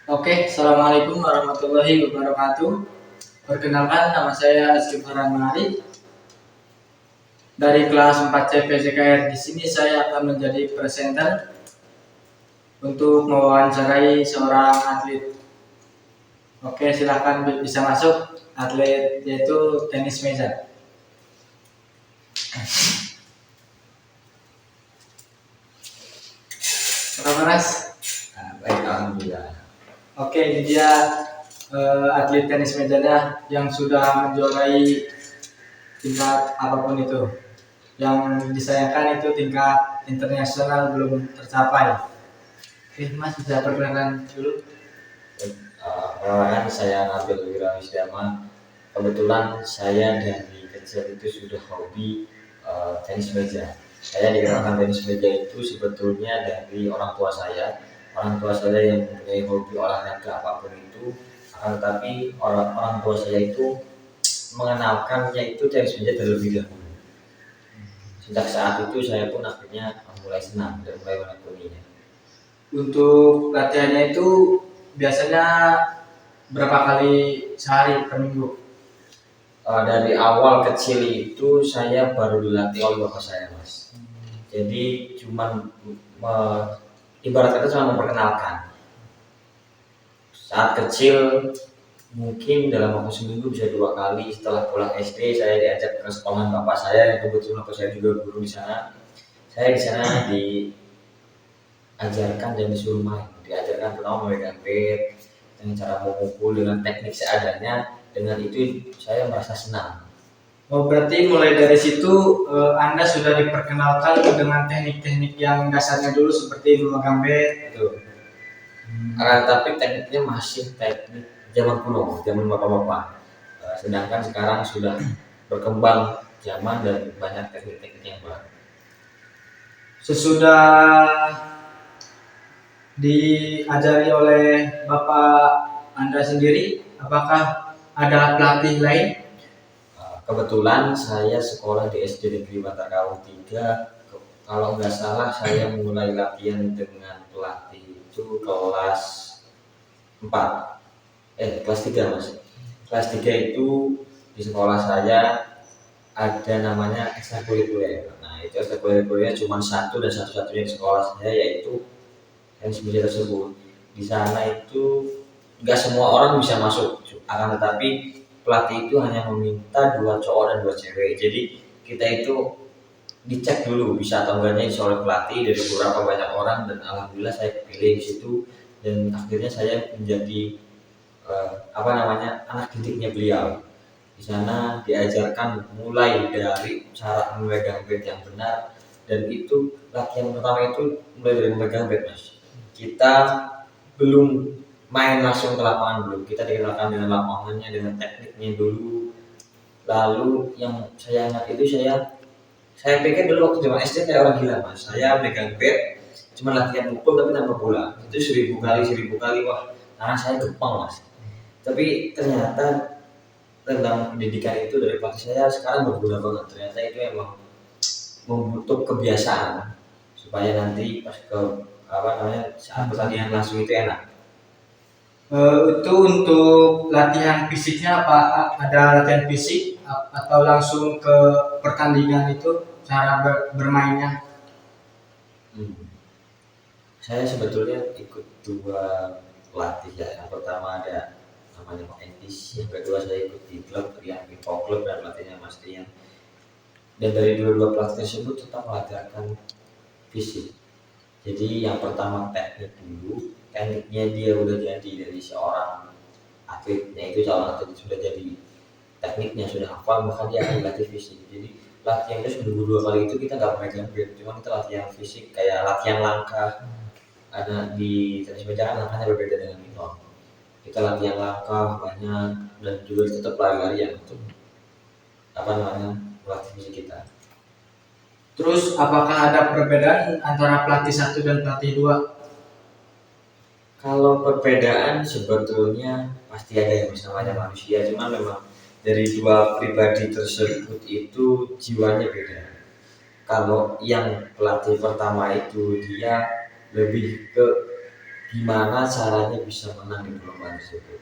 Oke, assalamualaikum warahmatullahi wabarakatuh. Perkenalkan, nama saya Azki Farhan Mari dari kelas 4 CPCKR. Di sini saya akan menjadi presenter untuk mewawancarai seorang atlet. Oke, silahkan bisa masuk. Atlet yaitu tenis meja. Berapa, Mas? Baik, alhamdulillah. Oke, ini dia atlet tenis mejanya yang sudah menjuarai tingkat apapun itu. Yang disayangkan itu tingkat internasional belum tercapai. Oke, Mas bisa perkenalkan dulu. Perkenalkan, saya Nabil Wirawisdama. Kebetulan saya dari kecil itu sudah hobi tenis meja. Saya dikenalkan tenis meja itu sebetulnya dari orang tua saya. Orang tua saya yang mempunyai hobi olahraga apapun itu, tetapi orang tua saya itu mengenalkannya itu tenis meja terlebih dahulu. Sejak saat itu saya pun akhirnya mulai senang dan mulai menekuninya. Untuk latihannya itu biasanya berapa kali sehari per minggu? Dari awal kecil itu saya baru dilatih oleh bapak saya, Mas. Jadi cuman ibarat kata cuma memperkenalkan. Saat kecil mungkin dalam waktu seminggu bisa 2 kali. Setelah pulang SD saya diajak ke sekolahan bapak saya yang kebetulan bapak saya juga guru di sana. Saya di sana diajarkan dan disuruh main, diajarkan tentang memegang bat, dengan cara memukul dengan teknik seadanya. Dengan itu saya merasa senang. Oh, berarti mulai dari situ Anda sudah diperkenalkan dengan teknik-teknik yang dasarnya dulu seperti memegang bat. Itu. Tapi tekniknya masih teknik zaman kuno, zaman bapak-bapak. Sedangkan sekarang sudah berkembang zaman dan banyak teknik-teknik yang baru. Sesudah diajari oleh Bapak Anda sendiri, apakah ada pelatih lain? Kebetulan saya sekolah di SD Negeri Batakau 3. Kalau nggak salah saya mulai latihan dengan pelatih itu kelas 4. Kelas 3, Mas. Kelas 3 itu di sekolah saya ada namanya ekstrakurikuler. Nah, itu ekstrakurikulernya cuma satu dan satu-satunya di sekolah saya, yaitu tenis meja tersebut. Di sana itu nggak semua orang bisa masuk, akan tetapi pelatih itu hanya meminta 2 cowok dan 2 cewek. Jadi kita itu dicek dulu bisa atau enggaknya oleh pelatih dari beberapa banyak orang, dan alhamdulillah saya kepilih di situ dan akhirnya saya menjadi anak didiknya beliau. Di sana diajarkan mulai dari cara memegang bat yang benar, dan itu latihan pertama itu mulai dari memegang bat, Mas. Kita belum main langsung ke lapangan dulu, kita dikenalkan dengan lapangannya, dengan tekniknya dulu. Lalu yang saya ingat itu saya pikir dulu waktu zaman SD kayak orang gila, Mas. Saya megang bat cuma latihan pukul tapi tanpa bola, itu 1000 kali, wah tangan saya gempang, Mas. Tapi ternyata tentang pendidikan itu dari pelatih saya sekarang berguna banget. Ternyata itu emang membutuhkan kebiasaan supaya nanti pas ke saat pertandingan langsung itu enak. Itu untuk latihan fisiknya apa? Ada latihan fisik atau langsung ke pertandingan itu cara bermainnya? Saya sebetulnya ikut 2 pelatih ya. Yang pertama ada namanya Pak Endis, yang kedua saya ikut di klub yang Info Club dan pelatihnya Mas Rian. Dan dari dua pelatih tersebut tetap mengajarkan fisik. Jadi yang pertama teknik dulu, tekniknya dia udah jadi dari seorang atletnya, itu calon atlet sudah jadi tekniknya sudah hafal, maka dia akan dilatih fisik. Jadi latihan itu seminggu 2 kali itu kita nggak memegang bat, cuma kita latihan fisik kayak latihan langkah. Ada di tenis meja kan langkahnya berbeda dengan pingpong. Kita latihan langkah banyak dan juga tetap lari-larian untuk melatih fisik kita. Terus apakah ada perbedaan antara pelatih 1 dan pelatih 2? Kalau perbedaan sebetulnya pasti ada, yang namanya manusia, cuma memang dari 2 pribadi tersebut itu jiwanya beda. Kalau yang pelatih pertama itu dia lebih ke gimana caranya bisa menang di perlombaan tersebut.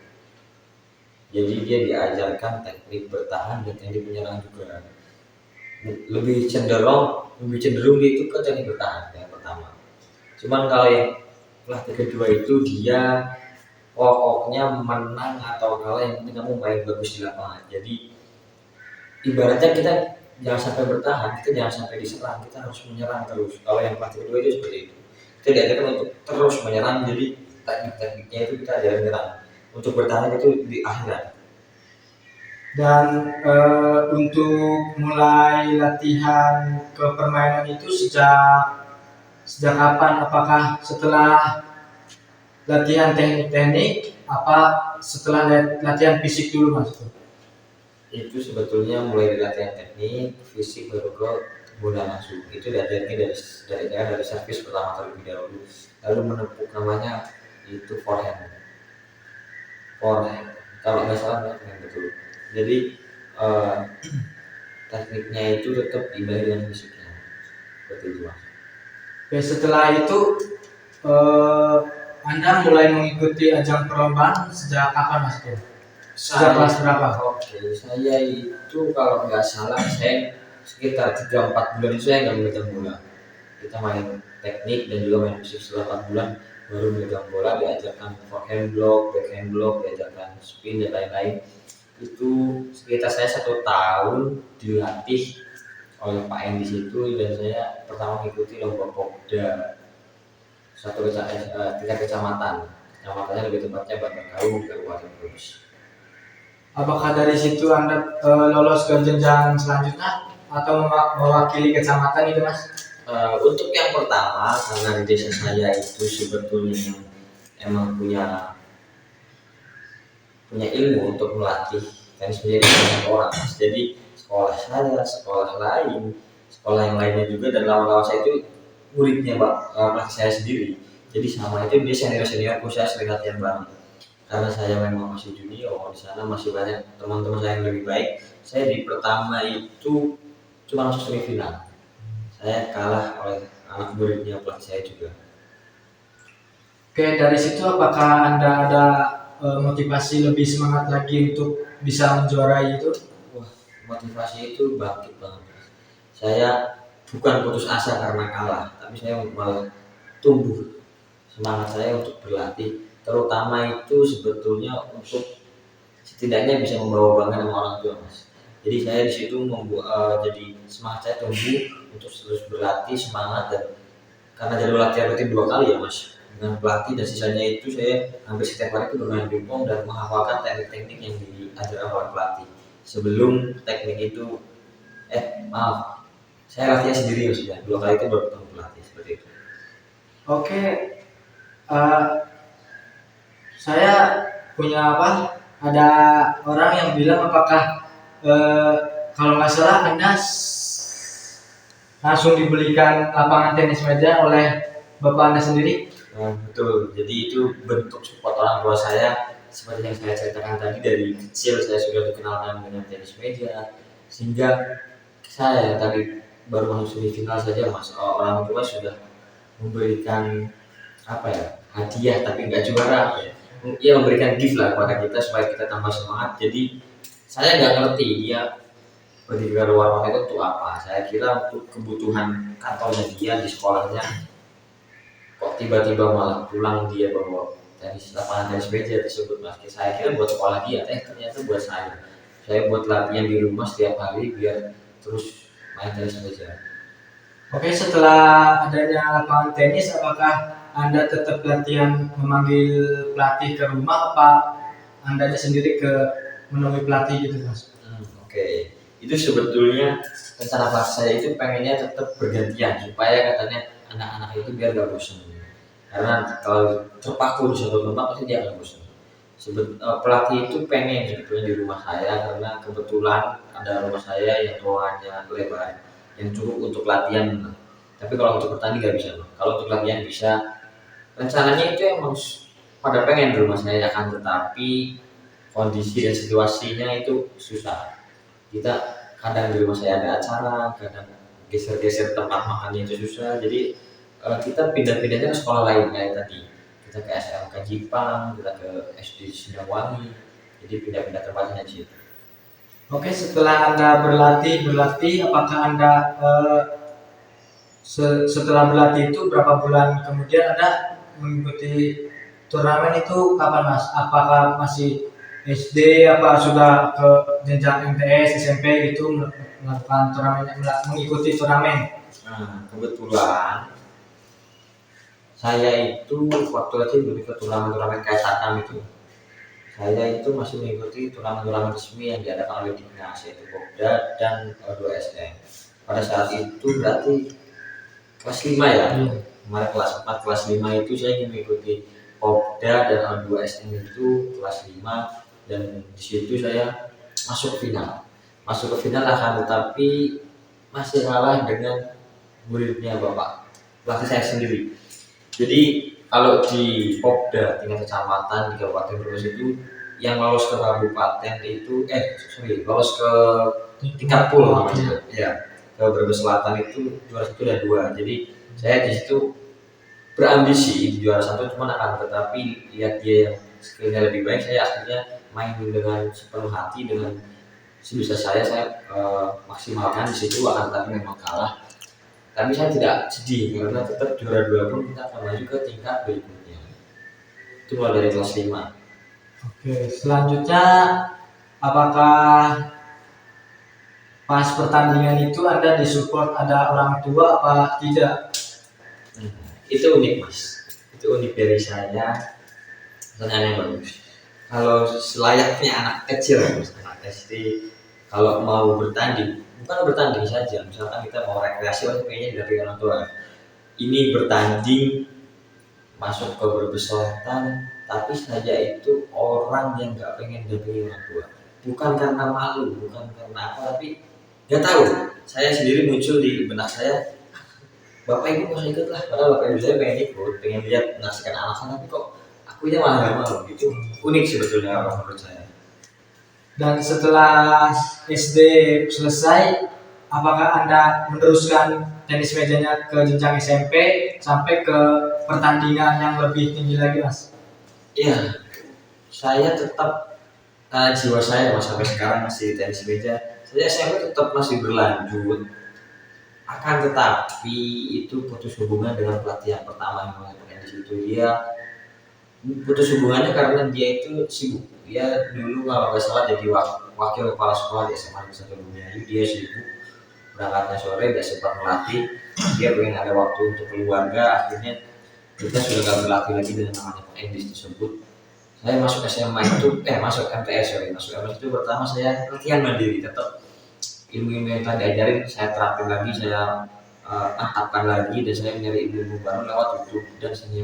Jadi dia diajarkan teknik bertahan dan teknik menyerang juga. Lebih cenderung dia itu ke teknik bertahan yang pertama. Cuman kalau yang pelatih kedua itu dia pokoknya menang atau kalah yang penting kamu main bagus di lapangan. Jadi ibaratnya kita jangan sampai bertahan, kita jangan sampai diserang, kita harus menyerang terus. Kalau yang pelatih kedua itu seperti itu, kita diajarkan untuk terus menyerang. Jadi teknik-tekniknya itu kita ajarin menyerang, untuk bertahan itu di akhirat. Dan untuk mulai latihan ke permainan itu sejak kapan? Apakah setelah latihan teknik-teknik apa setelah latihan fisik dulu mas? Itu sebetulnya mulai dari latihan teknik, fisik baru ke bola langsung. Itu diajarkan dari servis pertama terlebih dahulu, lalu menempuh namanya itu forehand. Kalau nggak salah ya betul. Jadi eh, tekniknya itu tetap diimbangi dengan fisiknya, seperti itu mas. Oke, setelah itu Anda mulai mengikuti ajang perlombaan sejak kapan mas? Sejak kelas berapa? Oke, saya itu kalau nggak salah saya sekitar 3-4 bulan itu saya nggak memegang bola. Kita main teknik dan juga main fisik. Setelah 4 bulan baru memegang bola, diajarkan forehand block, backhand block, diajarkan spin dan lain-lain. Itu sekitar saya 1 tahun dilatih oleh Pak En di situ, dan saya pertama mengikuti lomba Popda tingkat kecamatan. Kecamatannya lebih tepatnya Bantarkaung, Kabupaten Brebes. Apakah dari situ Anda lolos ke jenjang selanjutnya atau mewakili kecamatan itu mas? Untuk yang pertama, karena di desa saya itu sebetulnya emang punya ilmu untuk melatih tenis menjadi banyak orang. Jadi sekolah saya, sekolah lain, sekolah yang lainnya juga, dan lawan-lawan saya itu muridnya pelatih saya sendiri. Jadi sama itu dia senior-seniorku, saya sering latihan bareng. Karena saya memang masih junior, di sana masih banyak teman-teman saya yang lebih baik. Saya di pertama itu cuma masuk semifinal. Saya kalah oleh anak muridnya pelatih saya juga. Oke, dari situ apakah Anda ada motivasi lebih semangat lagi untuk bisa menjuarai itu? Wah, motivasi itu bangkit banget. Saya bukan putus asa karena kalah, tapi saya malah tumbuh semangat saya untuk berlatih. Terutama itu sebetulnya untuk setidaknya bisa membawa bangga sama orang tua mas. Jadi saya di situ jadi semangat saya tumbuh untuk terus berlatih semangat, dan karena jadwal latihan rutin 2 kali ya mas dengan pelatih, dan sisanya itu saya hampir setiap hari itu bermain pingpong dan menghafalkan teknik-teknik yang diajarkan oleh pelatih. Sebelum teknik itu maaf, saya latihan sendiri maksudnya 2 kali itu baru ketemu pelatih seperti itu. Oke, eh, saya punya apa? Ada orang yang bilang apakah kalau nggak salah Anda langsung dibelikan lapangan tenis meja oleh bapak Anda sendiri? Betul, jadi itu bentuk support orang tua saya. Seperti yang saya ceritakan tadi, dari kecil saya sudah dikenalkan dengan tenis meja, sehingga saya yang tadi baru masuk semifinal saja mas, orang tua sudah memberikan apa ya, hadiah tapi nggak juara ya. Ia memberikan gift lah kepada kita supaya kita tambah semangat. Jadi saya nggak ngerti dia pergi ke luar kota itu untuk apa. Saya kira untuk kebutuhan kantornya dia di sekolahnya. Kok tiba-tiba malah pulang dia bawa lapangan tenis meja tersebut mas. Saya kira buat sekolah dia, ternyata buat saya. Saya buat latihan di rumah setiap hari biar terus main tenis meja. Oke, setelah adanya lapangan tenis, apakah Anda tetap latihan memanggil pelatih ke rumah, apa Anda sendiri ke menemui pelatih gitu mas? Oke. Itu sebetulnya rencana kelas saya itu pengennya tetap bergantian supaya katanya anak-anak itu biar gak bosan. Karena kalau terpaku di satu tempat pasti dia akan bosan. Pelatih itu pengen sebetulnya di rumah saya, karena kebetulan ada rumah saya yang ruangannya lebar yang cukup untuk latihan. Tapi kalau untuk bertanding nggak bisa. Kalau untuk latihan bisa. Rencananya itu emang pada pengen di rumah saya, akan tetapi kondisi dan situasinya itu susah. Kita kadang di rumah saya ada acara, kadang geser-geser tempat makannya itu susah. Jadi kita pindah-pindahnya ke sekolah lain kayak tadi. kita ke SMK Jipang, kita ke SD Sindangwangi, jadi pindah-pindah tempatnya di situ. Oke, setelah Anda berlatih, apakah Anda setelah berlatih itu berapa bulan kemudian Anda mengikuti turnamen itu kapan Mas? Apakah masih SD, apa sudah ke jenjang MTS, SMP gitu melakukan turnamen, mengikuti turnamen? Nah, kebetulan saya itu waktu itu lebih ke turnamen-turnamen kayak Satam itu. Saya itu masih mengikuti turnamen-turnamen resmi yang diadakan oleh Dinas, yaitu Popda dan O2SM. Pada saat itu berarti kelas 5 ya. Kemarin kelas 4, kelas 5 itu saya mengikuti Popda dan O2SM itu kelas 5, dan di situ saya masuk final. Masuk ke final akan tetapi masih kalah dengan muridnya Bapak pelatih saya sendiri. Jadi kalau di Popda tingkat kecamatan di Kabupaten Brebes itu yang lolos ke kabupaten itu lolos ke tingkat pool namanya ya, ke Brebes Selatan itu juara 1 dan 2. Jadi saya di situ berambisi di juara 1, cuman akan tetapi lihat dia yang skillnya lebih baik, saya akhirnya main dengan sepenuh hati, dengan sebisa saya maksimalkan di situ, akan tetapi memang kalah. Tapi saya tidak sedih karena tetap juara 2 pun kita akan maju ke tingkat berikutnya. Itu mulai dari kelas 5. Oke, selanjutnya apakah pas pertandingan itu Anda disupport ada orang tua apa tidak? Itu unik Mas. Itu unik dari saya. Pertanyaan yang bagus. Kalau selayaknya anak kecil, anak SD, kalau mau bertanding, bukan bertanding saja, misalkan kita mau rekreasi, kayaknya didampingi orang tua. Ini bertanding masuk ke Brebes Selatan, tapi saya itu orang yang nggak pengen didampingi orang tua. Bukan karena malu, bukan karena apa, tapi nggak tahu. Saya sendiri muncul di benak saya, bapak ibu nggak usah ikut lah, padahal bapak ibu saya pengen ikut, pengen lihat menyaksikan anak saya, tapi kok akunya malah nggak mau. Itu unik sebetulnya menurut saya. Dan setelah SD selesai, apakah Anda meneruskan tenis mejanya ke jenjang SMP sampai ke pertandingan yang lebih tinggi lagi, Mas? Iya, saya tetap jiwa saya Mas, sampai sekarang masih tenis meja. Saya SMP tetap masih berlanjut. Akan tetapi itu putus hubungan dengan pelatih yang pertama yang melakukan di situ. Dia putus hubungannya karena dia itu sibuk. Dia dulu kalau nggak salah jadi wakil kepala sekolah di SMA Negeri 1 Bumiayu. Dia sibuk, berangkatnya sore, dia sempat melatih. Dia pengen ada waktu untuk keluarga. Akhirnya kita sudah nggak berlatih lagi dengan namanya Pak Endis tersebut. Saya masuk SMA itu, masuk MTS itu pertama saya latihan mandiri, tetap ilmu-ilmu yang tadi diajarin saya terapin lagi, saya angkatkan lagi, dan saya nyari ilmu baru lewat YouTube dan senior.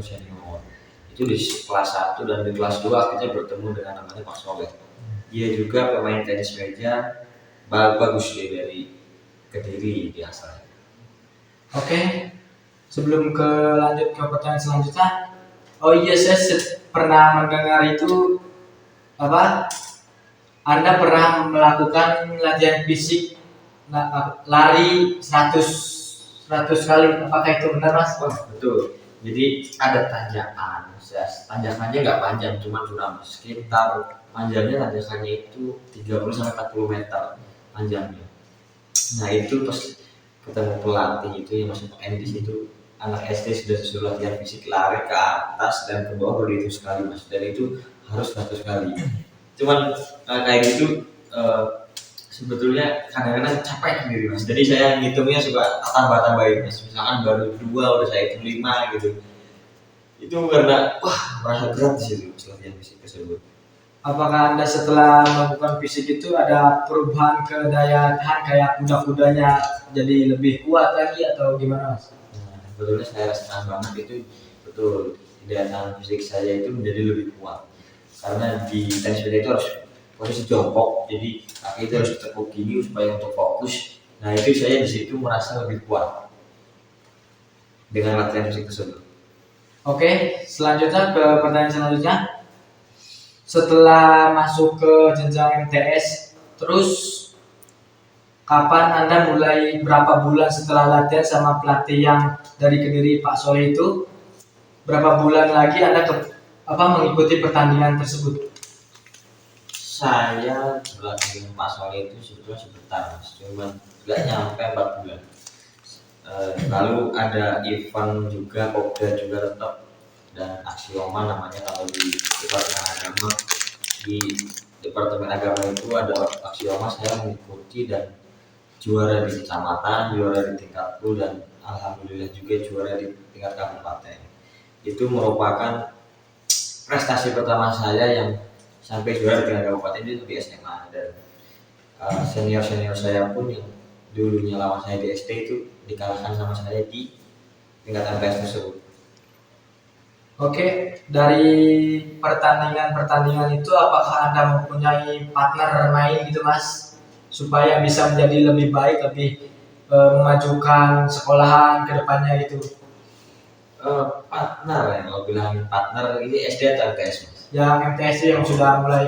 Itu di kelas 1 dan di kelas 2 akhirnya bertemu dengan namanya Pak Soleh. Dia juga pemain tenis meja bagus, dia dari Kediri dia asalnya. Oke, sebelum lanjut ke pertanyaan selanjutnya, oh iya, saya pernah mendengar itu apa? Anda pernah melakukan latihan fisik lari 100 kali, apakah itu benar, Mas? Betul. Jadi ada tanjakannya nggak panjang, cuma sekitar panjangnya tanjakannya itu 30-40 meter panjangnya. Nah itu pas ketemu pelatih itu yang masuk Endis itu, anak SD sudah disuruh latihan fisik lari ke atas dan ke bawah baru itu sekali Mas, dan itu harus 100 kali. Cuman kayak gitu sebetulnya kadang-kadang capek sendiri Mas, jadi saya ngitungnya suka tambah-tambahin Mas, misalkan baru 2 udah saya hitung 5 gitu. Itu karena merasa berat di situ latihan fisik tersebut. Apakah Anda setelah melakukan fisik itu ada perubahan ke daya tahan kayak kuda-kudanya jadi lebih kuat lagi atau gimana, Mas? Sebetulnya saya rasakan banget itu, betul, daya tahan fisik saya itu menjadi lebih kuat karena di tenis meja itu harus posisi jongkok, jadi kaki itu harus ditekuk gini supaya untuk fokus. Nah itu saya di situ merasa lebih kuat dengan latihan fisik tersebut. Oke, selanjutnya ke pertanyaan selanjutnya. Setelah masuk ke jenjang MTS, terus kapan Anda mulai, berapa bulan setelah latihan sama pelatih yang dari Kediri Pak Soleh itu? berapa bulan lagi Anda mengikuti pertandingan tersebut? Saya berlatih dengan Pak Soleh itu sebetulnya sebentar mas, cuman nggak nyampe 4 bulan. Lalu ada event juga, Kopda juga tetap, dan aksioma namanya kalau di departemen agama. Di departemen agama itu ada aksioma, saya mengikuti dan juara di kecamatan, juara di tingkat PU, dan alhamdulillah juga juara di tingkat kabupaten. Itu merupakan prestasi pertama saya yang sampai juara di tingkat kabupaten itu di SMA, dan senior saya pun yang dulunya lawan saya di SD itu dikalahkan sama saya di tingkat MTS tersebut. Oke, dari pertandingan-pertandingan itu apakah Anda mempunyai partner main gitu Mas? Supaya bisa menjadi lebih baik, lebih memajukan sekolahan ke depannya gitu. Partner ya, kalau bilang partner ini SD atau MTS mas? Yang MTS yang sudah mulai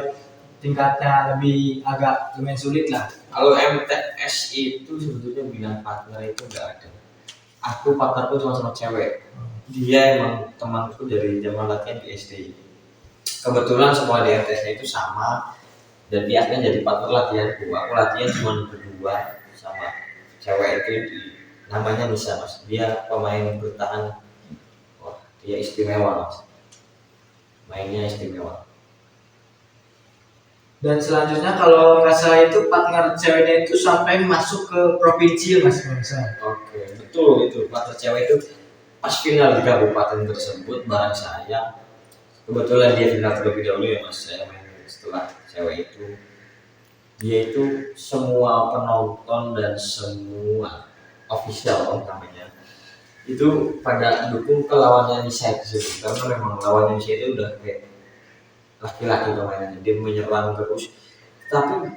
tingkatnya lebih agak lumayan sulit lah. Kalau MTS itu sebetulnya bilang partner itu enggak ada. Aku partnerku cuma sama cewek. Dia emang temanku dari zaman latihan di SD. Kebetulan semua di MTS itu sama, dan dia akan jadi partner latihanku. Aku latihan cuma berdua sama cewek itu namanya Nisa mas. Dia pemain bertahan. Wah, dia istimewa mas. Mainnya istimewa. Dan selanjutnya kalau nggak salah itu partner ceweknya itu sampai masuk ke provinsi Mas Bangsa. Oke, betul itu. Partner cewek itu pas final di kabupaten tersebut bareng saya. Kebetulan dia final terlebih dahulu ya mas. Saya main setelah cewek itu. Dia itu semua penonton dan semua official namanya itu pada dukung ke lawannya Nisa tersebut, karena memang lawannya Nisa itu udah kayak laki-laki permainannya, dia menyerang terus. Tapi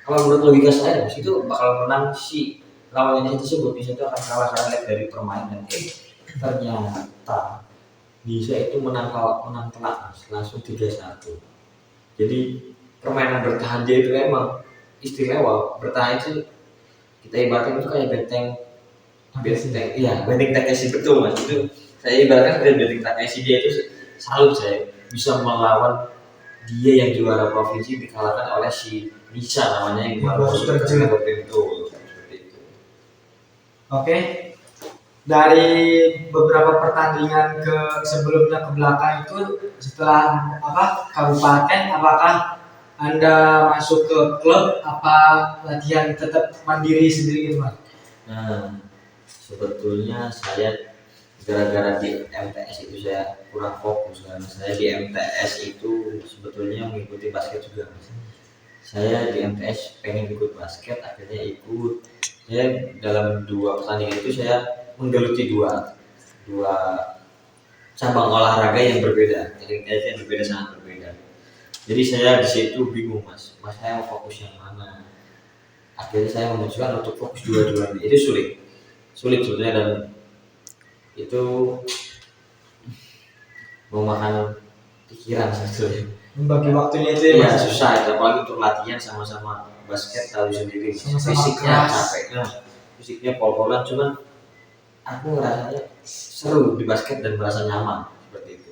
kalau menurut logika saya mas, itu bakal menang si lawannya Nisa tersebut. Nisa itu akan kalah karena lihat dari permainan. Ternyata Nisa itu menang telak mas, langsung 3-1. Jadi permainan bertahan dia itu emang istimewa. Bertahan itu kita ibaratkan itu kayak benteng Takeshi, betul mas. Itu saya ibaratkan dari benteng Takeshi. Dia itu salut saya bisa melawan dia yang juara provinsi dikalahkan oleh si Nisa namanya yang baru seperti itu. Oke, dari beberapa pertandingan sebelumnya ke belakang itu setelah kabupaten, apakah Anda masuk ke klub apa latihan tetap mandiri sendiri gitu Mas? Nah, sebetulnya saya gara-gara di MTS itu saya kurang fokus, karena saya di MTS itu sebetulnya mengikuti basket juga mas. Saya di MTS pengen ikut basket, akhirnya ikut. Saya dalam 2 pertandingan itu saya menggeluti dua cabang olahraga yang berbeda, yang berbeda, sangat berbeda. Jadi saya di situ bingung mas saya mau fokus yang mana. Akhirnya saya memutuskan untuk fokus dua-duanya. Itu sulit sebetulnya, dan itu mau makan pikiran sebetulnya. Membagi waktunya itu ya susah, apalagi untuk latihan sama-sama basket, tahu sendiri fisiknya capek, fisiknya pol-polan. Cuman aku ngerasanya seru di basket dan merasa nyaman seperti itu.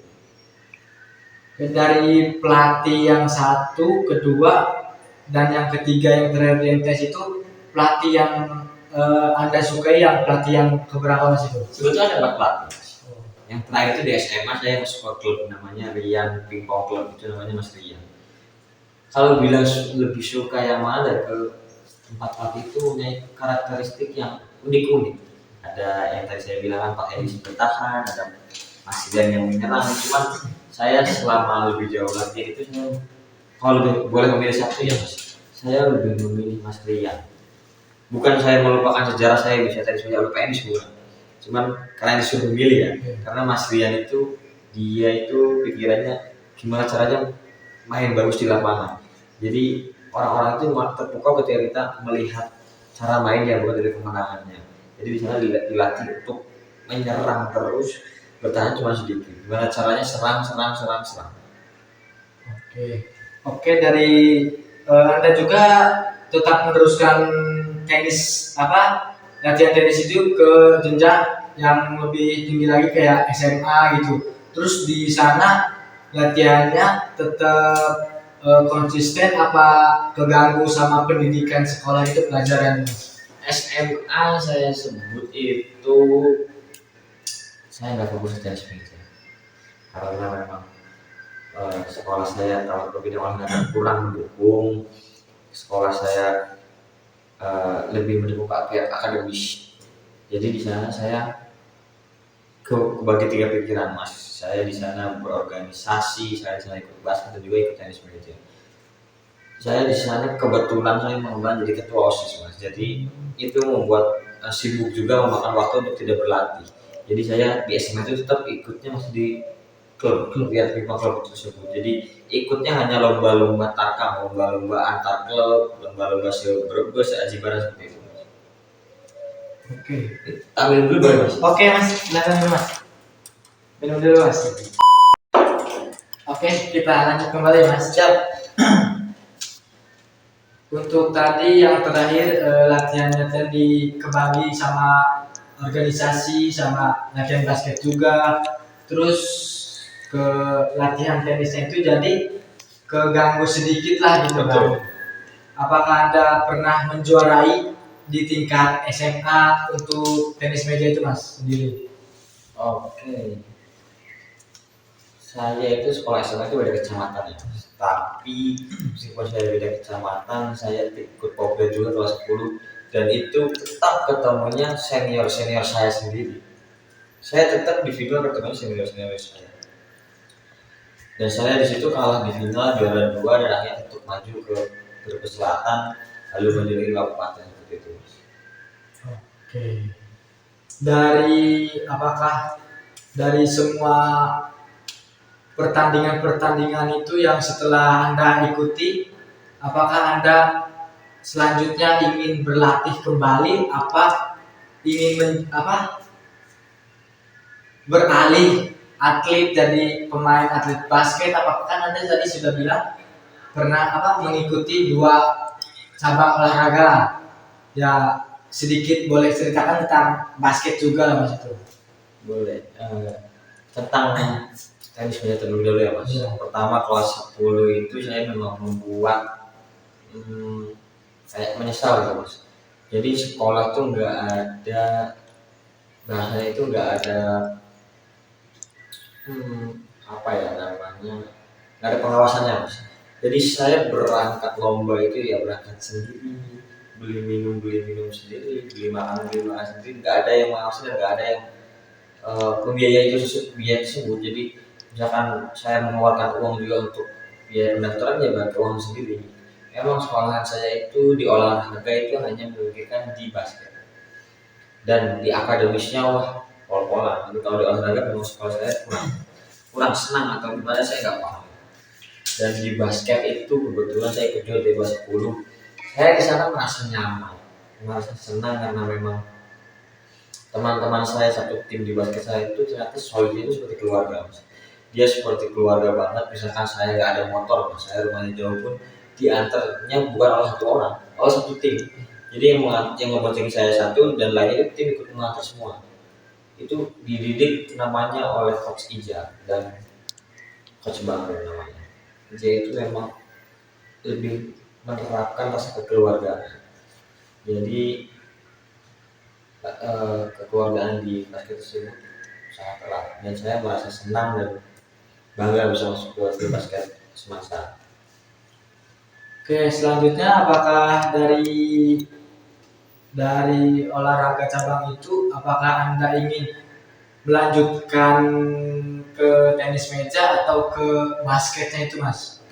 Dari pelatih yang satu, kedua, dan yang ketiga yang terakhir di MTS itu pelatih yang Anda sukai, yang pelatih yang keberapa mas itu? Sebetulnya ada 4 pelatih. Yang terakhir itu di SMA saya masuk ke klub namanya Rian Pingpong Club, itu namanya Mas Rian. Kalau bilang lebih suka yang mana dari ke 4 pelatih itu punya karakteristik yang unik-unik. Ada yang tadi saya bilang Pak Edis bertahan, ada Mas Rian yang menyerang. Cuman saya selama lebih jauh latihan itu saya kalau boleh memilih satu ya mas, saya lebih memilih Mas Rian. Bukan saya melupakan sejarah saya bisa tadi saya lupa ini semua. Cuman karena disuruh memilih ya, karena Mas Rian itu dia itu pikirannya gimana caranya main bagus di lapangan. Jadi orang-orang itu terpukau ketika kita melihat cara main yang bukan dari kemenangannya. Jadi di sana dilatih untuk menyerang terus, bertahan cuma sedikit. Gimana caranya serang. Oke, dari Anda juga tetap meneruskan tenis latihan tenis itu ke jenjang yang lebih tinggi lagi kayak SMA gitu. Terus di sana latihannya tetap konsisten apa keganggu sama pendidikan sekolah itu pelajaran? SMA saya sebut itu saya nggak fokus di tenis meja karena memang sekolah saya kalau ke bidang olahraga kurang mendukung. Sekolah saya lebih mendukung ke akademis. Jadi di sana saya kebagi tiga pikiran mas. Saya di sana berorganisasi, saya di sana ikut basket dan juga ikut tenis meja. Saya di sana kebetulan saya mengemban jadi ketua OSIS mas. Jadi itu membuat sibuk juga memakan waktu untuk tidak berlatih. Jadi saya di SMA itu tetap ikutnya masih di klub ya 5 klub tersebut. Jadi ikutnya hanya lomba-lomba tarkam, lomba-lomba antar klub, lomba-lomba se-Brebes, se-Ajibarang seperti itu. Oke. Ambil dulu boleh mas. Oke mas, silakan dulu mas. Minum dulu mas. Oke, kita lanjut kembali mas. Siap. Untuk tadi yang terakhir latihannya tadi kebagi sama organisasi sama latihan basket juga. Terus ke latihan tenisnya itu jadi keganggu sedikit lah gitu kan. Apakah Anda pernah menjuarai di tingkat SMA untuk tenis meja itu mas sendiri? Oke. Saya itu sekolah SMA itu beda kecamatan ya. Tapi meskipun saya beda kecamatan, saya ikut Popda juga kelas 10 dan itu tetap ketemunya senior-senior saya sendiri. Saya tetap di final ketemu senior-senior saya. Dan saya di situ kalah di final juara 2 dan akhirnya untuk maju ke Brebes Selatan lalu menjadi kabupaten seperti itu. Oke. Apakah dari semua pertandingan-pertandingan itu yang setelah Anda ikuti, apakah Anda selanjutnya ingin berlatih kembali apa ingin beralih atlet jadi pemain atlet basket? Apakah kan Anda tadi sudah bilang pernah mengikuti 2 cabang olahraga? Ya sedikit boleh ceritakan tentang basket juga lah mas itu. Boleh. Tentang tenis meja terlebih dahulu ya mas. Iya. Pertama kelas 10 itu saya memang membuat kayak menyesal gitu mas. Jadi sekolah tuh nggak ada bahasanya itu nggak ada apa ya namanya, nggak ada pengawasannya mas. Jadi saya berangkat lomba itu ya berangkat sendiri, beli minum sendiri, beli makan sendiri, nggak ada yang mengawasi dan nggak ada yang biaya tersebut. Jadi misalkan saya mengeluarkan uang juga untuk biaya pendaftaran ya pakai uang sendiri. Emang sekolahan saya itu di olahraga itu hanya memikirkan di basket dan di akademisnya wah pol-polan. Tapi kalau di olahraga memang sekolah saya kurang senang atau gimana saya nggak paham. Dan di basket itu kebetulan saya ikut juara di kelas 10. Saya di sana merasa nyaman, merasa senang karena memang teman-teman saya satu tim di basket saya itu ternyata solid itu seperti keluarga mas. Dia seperti keluarga banget. Misalkan saya nggak ada motor mas, saya rumahnya jauh pun diantarnya bukan oleh satu orang, oleh satu tim. Jadi yang membonceng saya satu dan lainnya itu tim ikut mengantar semua. Itu dididik namanya oleh Coach Ija dan Coach Bangga namanya. Dia itu memang lebih menerapkan rasa kekeluargaan. Jadi kekeluargaan di basket tersebut sangat erat dan saya merasa senang dan bangga bisa masuk ke basket semasa. Oke, selanjutnya apakah dari olahraga cabang itu apakah Anda ingin melanjutkan ke tenis meja atau ke basketnya itu mas?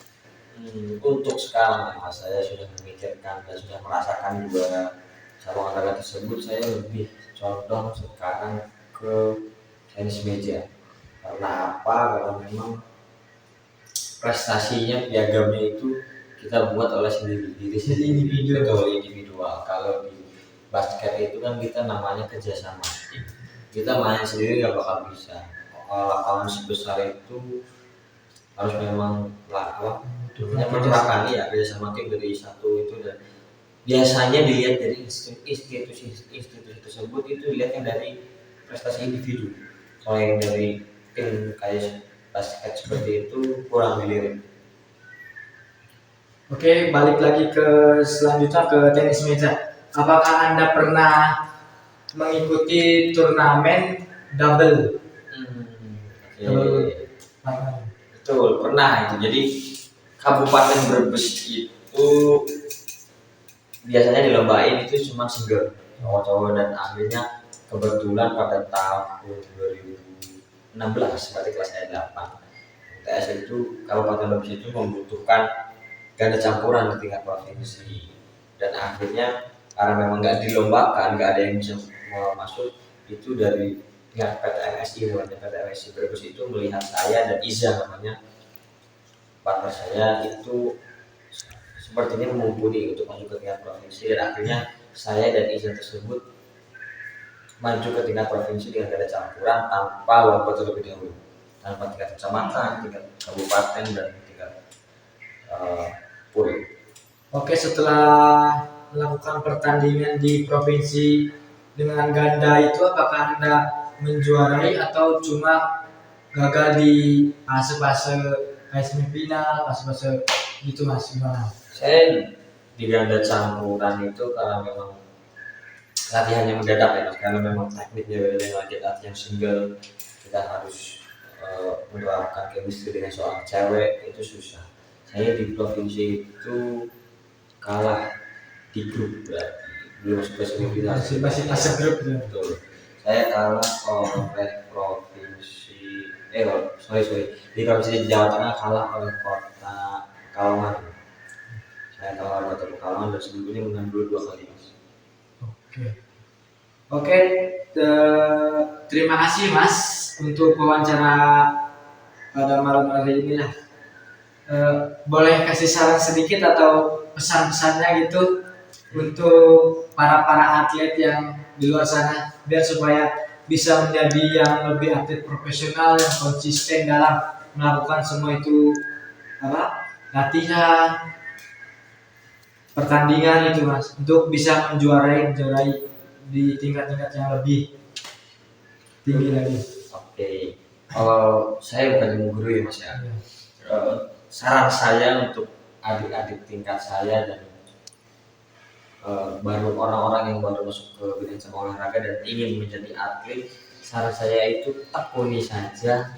Untuk sekarang mas saya sudah memikirkan dan sudah merasakan dua cabang olahraga tersebut. Saya lebih condong sekarang ke tenis meja. Karena apa? Karena memang prestasinya piagamnya itu kita buat oleh diri sendiri, individual. Kalau di basket itu kan kita namanya kerjasama. Kita main sendiri nggak bakal bisa. Lapangan sebesar itu harus memang menerapkan ya kerjasama tim dari satu itu. Dan biasanya dilihat dari institusi tersebut itu dilihatnya dari prestasi individu. Kalau yang dari tim kayak basket seperti itu kurang dilirik. Oke, balik lagi ke selanjutnya ke tenis meja. Apakah Anda pernah mengikuti turnamen double? Oke. Partner. Betul, pernah itu. Jadi Kabupaten Brebes itu biasanya dilombain itu cuma single cowok-cowok, dan akhirnya kebetulan pada tahun 2016 berarti kelas 8 UTS itu Kabupaten Brebes itu membutuhkan ganda campuran di tingkat provinsi, dan akhirnya karena memang nggak dilombakan, nggak ada yang bisa mau masuk, itu dari pihak PTMSI, PTMSI Brebes itu melihat saya dan Iza namanya partner saya itu sepertinya mumpuni untuk maju ke tingkat provinsi, dan akhirnya saya dan Iza tersebut maju ke tingkat provinsi dengan ganda campuran tanpa lomba terlebih dahulu, tanpa tingkat kecamatan, tingkat kabupaten, dan tingkat pur. Oke, setelah melakukan pertandingan di provinsi dengan ganda itu, apakah Anda menjuarai atau cuma gagal di fase-fase kayak semifinal, fase-fase gitu Mas, gimana? Saya di ganda campuran itu karena memang latihannya mendadak ya Mas, karena memang tekniknya beda dengan latihan single. Kita harus menerapkan chemistry dengan seorang cewek itu susah. Saya di provinsi itu kalah di grup, berarti belum masuk ke semifinal. Masih fase grup ya. Betul. Saya kalah oleh provinsi di provinsi Jawa Tengah kalah oleh kota Pekalongan. Saya kalah oleh kota Pekalongan dan sebelumnya menang 2 kali Mas. Oke, terima kasih Mas untuk wawancara pada malam hari ini lah. Boleh kasih saran sedikit atau pesan-pesannya gitu untuk para atlet yang di luar sana, biar supaya bisa menjadi yang lebih atlet profesional yang konsisten dalam melakukan semua itu, latihan, pertandingan itu Mas, untuk bisa menjuarai di tingkat-tingkat yang lebih tinggi lagi. Oke, kalau saya bukan guru ya Mas ya. Saran saya untuk adik-adik tingkat saya dan baru orang-orang yang baru masuk ke bidang cabang olahraga dan ingin menjadi atlet, saran saya itu tekuni saja,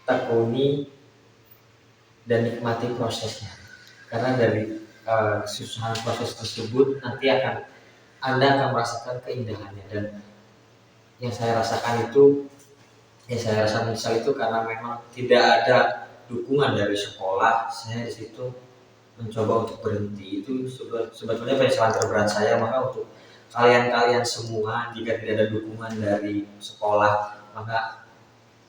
tekuni dan nikmati prosesnya, karena dari kesusahan proses tersebut nanti Anda akan merasakan keindahannya. Dan yang saya rasakan itu, yang saya rasa menyesal itu karena memang tidak ada dukungan dari sekolah. Saya di situ mencoba untuk berhenti, itu sebetulnya penyesalan terberat saya. Maka untuk kalian semua, jika tidak ada dukungan dari sekolah, maka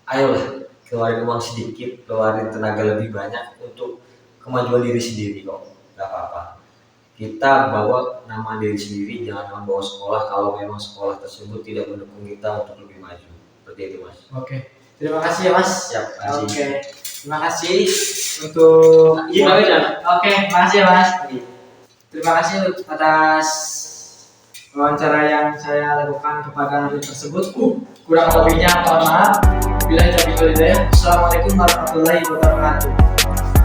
ayolah keluarin uang sedikit, keluarin tenaga lebih banyak untuk kemajuan diri sendiri kok, gak apa-apa. Kita bawa nama diri sendiri, jangan membawa sekolah kalau memang sekolah tersebut tidak mendukung kita untuk lebih maju. Seperti itu Mas. Oke, terima kasih ya Mas. Siap, kasih. Oke, terima kasih untuk Oke, terima kasih ya Mas. Terima kasih atas wawancara yang saya lakukan kepada atlet tersebut. Kurang lebihnya mohon maaf. Bila taufiq wal hidayah. Assalamualaikum warahmatullahi wabarakatuh.